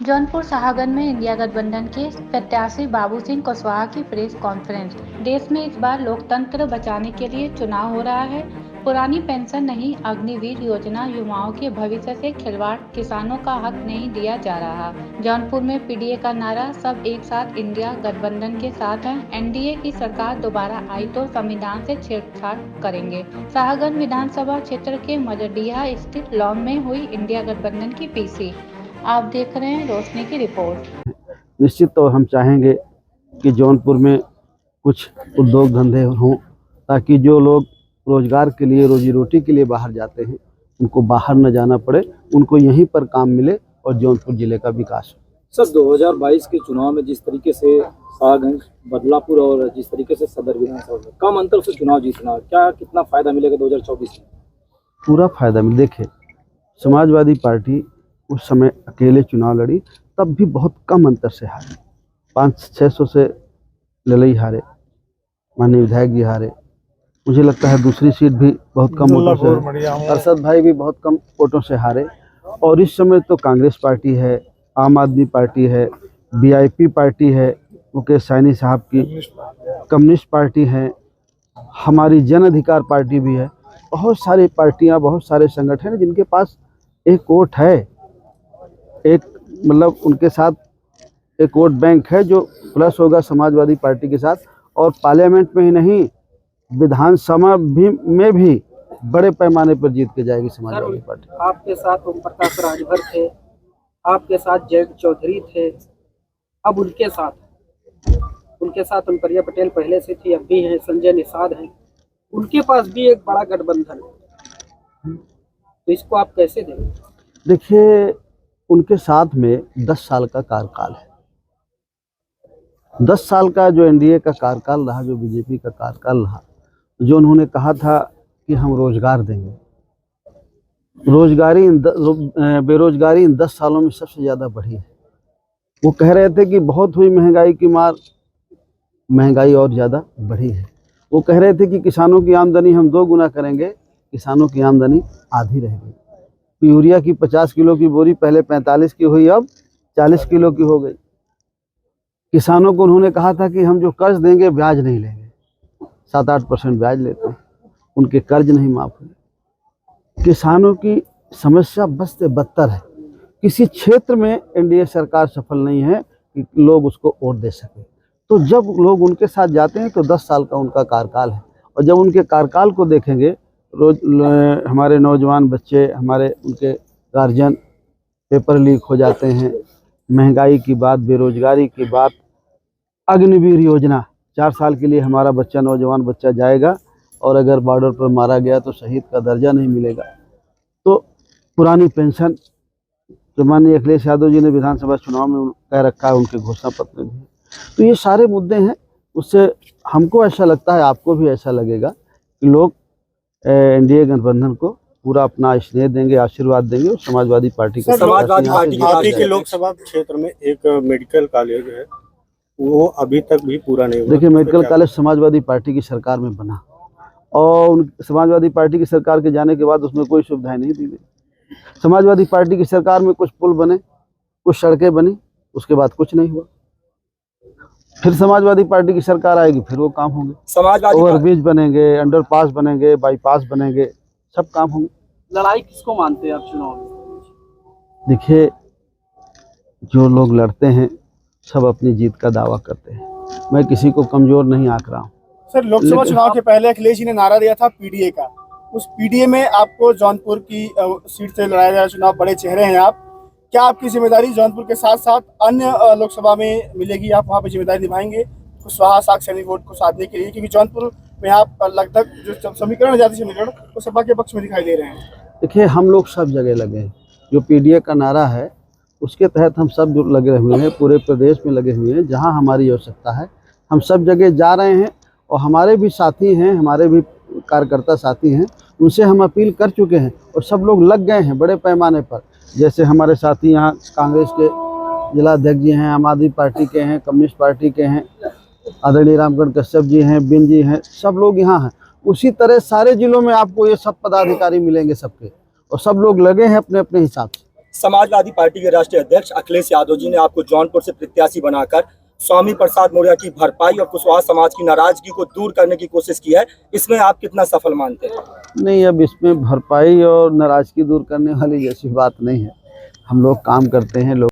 जौनपुर शाहगंज में इंडिया गठबंधन के प्रत्याशी बाबू सिंह कुशवाहा की प्रेस कॉन्फ्रेंस। देश में इस बार लोकतंत्र बचाने के लिए चुनाव हो रहा है। पुरानी पेंशन नहीं, अग्निवीर योजना, युवाओं के भविष्य से खिलवाड़, किसानों का हक नहीं दिया जा रहा। जौनपुर में पीडीए का नारा, सब एक साथ इंडिया गठबंधन के साथ हैं। एनडीए की सरकार दोबारा आई तो संविधान से छेड़छाड़ करेंगे। शाहगंज विधानसभा क्षेत्र के मजडिया स्थित लॉन में हुई इंडिया गठबंधन की पीसी। आप देख रहे हैं रोशनी की रिपोर्ट। निश्चित तो हम चाहेंगे कि जौनपुर में कुछ उद्योग धंधे हों, ताकि जो लोग रोजगार के लिए, रोजी रोटी के लिए बाहर जाते हैं, उनको बाहर न जाना पड़े, उनको यहीं पर काम मिले और जौनपुर जिले का विकास हो। सर, 2022 के चुनाव में जिस तरीके से शाहगंज, बदलापुर और जिस तरीके से सदर विधानसभा में कम अंतर से चुनाव जीतना, क्या कितना फायदा मिलेगा 2024 में? पूरा फायदा मिले। देखिए, समाजवादी पार्टी उस समय अकेले चुनाव लड़ी, तब भी बहुत कम अंतर से हारे। 500-600 से लड़ाई हारे, माननीय विधायक जी हारे। मुझे लगता है दूसरी सीट भी बहुत कम वोटों से, अरशद भाई भी बहुत कम वोटों से हारे। और इस समय तो कांग्रेस पार्टी है, आम आदमी पार्टी है, वीआईपी पार्टी है, मुकेश सैनी साहब की कम्युनिस्ट पार्टी है, हमारी जन अधिकार पार्टी भी है। बहुत सारी पार्टियां, बहुत सारे संगठन हैं जिनके पास एक वोट है, एक मतलब उनके साथ एक वोट बैंक है जो प्लस होगा समाजवादी पार्टी के साथ। और पार्लियामेंट में ही नहीं, विधानसभा में भी बड़े पैमाने पर जीत के जाएगी समाजवादी पार्टी। आपके साथ ओम प्रकाश राजभर थे, आपके साथ जयंत चौधरी थे, अब उनके साथ अनुप्रिया पटेल पहले से थी, अब भी हैं, संजय निषाद हैं, उनके पास भी एक बड़ा गठबंधन है, तो इसको आप कैसे देंगे? देखिए, उनके साथ में 10 साल का कार्यकाल है। 10 साल का जो एनडीए का कार्यकाल रहा, जो बीजेपी का कार्यकाल रहा, जो उन्होंने कहा था कि हम रोजगार देंगे, बेरोजगारी इन 10 सालों में सबसे ज़्यादा बढ़ी है। वो कह रहे थे कि बहुत हुई महंगाई की मार, महंगाई और ज़्यादा बढ़ी है। वो कह रहे थे कि किसानों की आमदनी हम 2 गुना करेंगे, किसानों की आमदनी आधी रह गई। यूरिया की 50 किलो की बोरी पहले 45 की हुई, अब 40 किलो की हो गई। किसानों को उन्होंने कहा था कि हम जो कर्ज देंगे ब्याज नहीं लेंगे, 7-8% ब्याज लेते हैं, उनके कर्ज नहीं माफ हुए। किसानों की समस्या बद से बदतर है। किसी क्षेत्र में एनडीए सरकार सफल नहीं है कि लोग उसको वोट दे सके। तो जब लोग उनके साथ जाते हैं तो 10 साल का उनका कार्यकाल है, और जब उनके कार्यकाल को देखेंगे, रोज हमारे नौजवान बच्चे, हमारे उनके गार्जियन पेपर लीक हो जाते हैं, महंगाई की बात, बेरोजगारी की बात, अग्निवीर योजना, 4 साल के लिए हमारा बच्चा, नौजवान बच्चा जाएगा और अगर बॉर्डर पर मारा गया तो शहीद का दर्जा नहीं मिलेगा। तो पुरानी पेंशन जो माननीय अखिलेश यादव जी ने विधानसभा चुनाव में कह रखा है, उनके घोषणा पत्र में। तो ये सारे मुद्दे हैं। उससे हमको ऐसा लगता है, आपको भी ऐसा लगेगा कि लोग एनडीए गठबंधन को पूरा अपना स्नेह देंगे, आशीर्वाद देंगे। और समाजवादी पार्टी के लोकसभा क्षेत्र में एक मेडिकल कॉलेज है, वो अभी तक भी पूरा नहीं हुआ। देखिए, मेडिकल कॉलेज समाजवादी पार्टी की सरकार में बना, और समाजवादी पार्टी की सरकार के जाने के बाद उसमें कोई सुविधाएं नहीं दी गई। समाजवादी पार्टी की सरकार में कुछ पुल बने, कुछ सड़कें बनी, उसके बाद कुछ नहीं हुआ। फिर समाजवादी पार्टी की सरकार आएगी, फिर वो काम होंगे, ओवरब्रिज बनेंगे, अंडरपास बनेंगे, बाईपास बनेंगे, सब काम होंगे। लड़ाई किसको मानते हैं आप चुनाव में? देखिए, जो लोग लड़ते हैं सब अपनी जीत का दावा करते हैं, मैं किसी को कमजोर नहीं आंक रहा हूँ। सर, लोकसभा चुनाव के पहले अखिलेश जी ने नारा दिया था पीडीए का, उस पीडीए में आपको जौनपुर की सीट से लड़ाया जा रहा चुनाव, बड़े चेहरे हैं आप, क्या आपकी जिम्मेदारी जौनपुर के साथ साथ अन्य लोकसभा में मिलेगी? आप वहाँ पे जिम्मेदारी निभाएंगे कुशवाहा साक्षी वोट को साधने के लिए, क्योंकि जौनपुर में आप लगभग जो समीकरण, जाति समीकरण, वो सपा के पक्ष में दिखाई दे रहे हैं? देखिए, हम लोग सब जगह लगे हैं। जो पीडीए का नारा है उसके तहत हम सब लगे हुए हैं, पूरे प्रदेश में लगे हुए हैं। जहाँ हमारी आवश्यकता है हम सब जगह जा रहे हैं, और हमारे भी साथी हैं, हमारे भी कार्यकर्ता साथी हैं, उनसे हम अपील कर चुके हैं और सब लोग लग गए हैं बड़े पैमाने पर। जैसे हमारे साथी यहाँ कांग्रेस के जिला अध्यक्ष जी हैं, आम आदमी पार्टी के हैं, कम्युनिस्ट पार्टी के हैं, आदरणीय रामगढ़ कश्यप जी हैं, बिन जी हैं, सब लोग यहाँ हैं। उसी तरह सारे जिलों में आपको ये सब पदाधिकारी मिलेंगे सबके, और सब लोग लगे हैं अपने अपने हिसाब से। समाजवादी पार्टी के राष्ट्रीय अध्यक्ष अखिलेश यादव जी ने आपको जौनपुर से प्रत्याशी बनाकर स्वामी प्रसाद मौर्य की भरपाई और कुशवाहा समाज की नाराजगी को दूर करने की कोशिश की है, इसमें आप कितना सफल मानते हैं? नहीं, अब इसमें भरपाई और नाराजगी दूर करने वाली जैसी बात नहीं है। हम लोग काम करते हैं, लोग